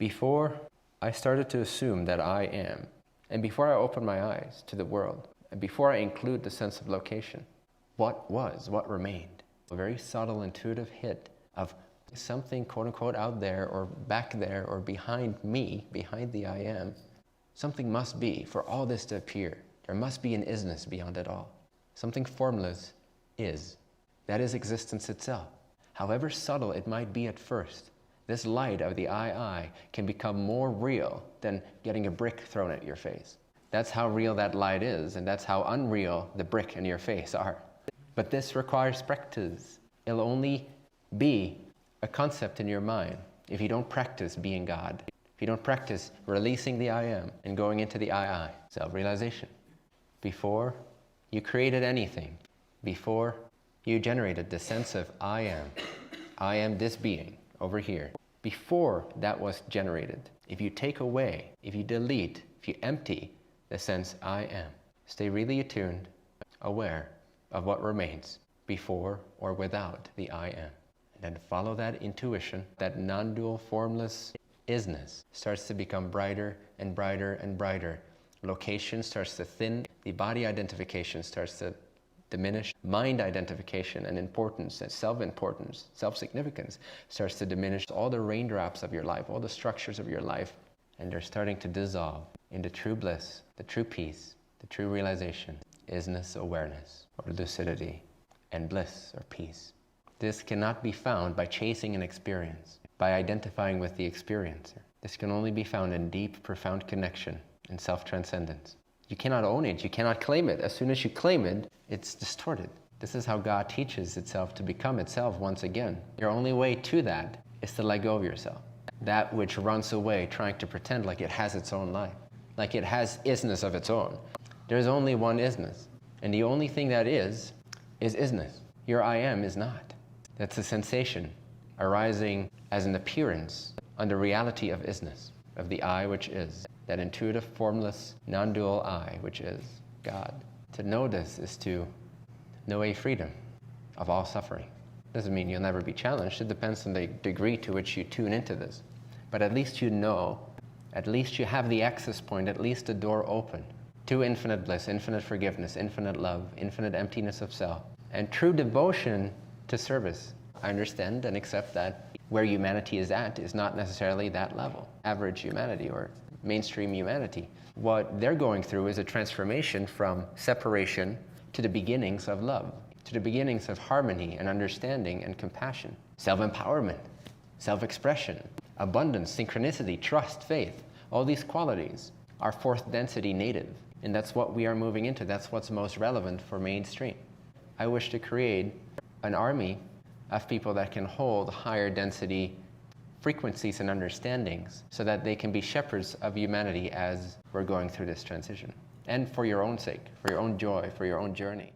Before I started to assume that I am, and before I open my eyes to the world, and before I include the sense of location, what was, what remained? A very subtle, intuitive hit of something quote-unquote out there or back there or behind me, behind the I am. Something must be for all this to appear. There must be an isness beyond it all. Something formless is. That is existence itself. However subtle it might be at first, this light of the I can become more real than getting a brick thrown at your face. That's how real that light is, and that's how unreal the brick in your face are. But this requires practice. It'll only be a concept in your mind if you don't practice being God. If you don't practice releasing the I am and going into the I, self-realization. Before you created anything, before you generated the sense of I am this being over here. Before that was generated, if you take away, if you delete, if you empty the sense I am, stay really attuned, aware of what remains before or without the I am. And then follow that intuition, that non-dual formless isness starts to become brighter and brighter and brighter. Location starts to thin, the body identification starts to diminish, mind identification and importance and self-importance, self-significance starts to diminish. All the raindrops of your life, all the structures of your life, and they're starting to dissolve into true bliss, the true peace, the true realization, isness, awareness, or lucidity, and bliss or peace. This cannot be found by chasing an experience, by identifying with the experiencer. This can only be found in deep, profound connection and self-transcendence. You cannot own it, you cannot claim it. As soon as you claim it, it's distorted. This is how God teaches itself to become itself once again. Your only way to that is to let go of yourself. That which runs away trying to pretend like it has its own life, like it has isness of its own. There's only one isness, and the only thing that is isness. Your I am is not. That's a sensation arising as an appearance on the reality of isness, of the I which is, that intuitive, formless, non-dual I which is God. To know this is to know a freedom of all suffering. Doesn't mean you'll never be challenged. It depends on the degree to which you tune into this. But at least you know, at least you have the access point, at least the door open to infinite bliss, infinite forgiveness, infinite love, infinite emptiness of self, and true devotion to service. I understand and accept that where humanity is at is not necessarily that level, average humanity or mainstream humanity. What they're going through is a transformation from separation to the beginnings of love, to the beginnings of harmony and understanding and compassion, self-empowerment, self-expression, abundance, synchronicity, trust, faith. All these qualities are fourth density native, and that's what we are moving into. That's what's most relevant for mainstream. I wish to create an army of people that can hold higher density frequencies and understandings so that they can be shepherds of humanity as we're going through this transition. And for your own sake, for your own joy, for your own journey.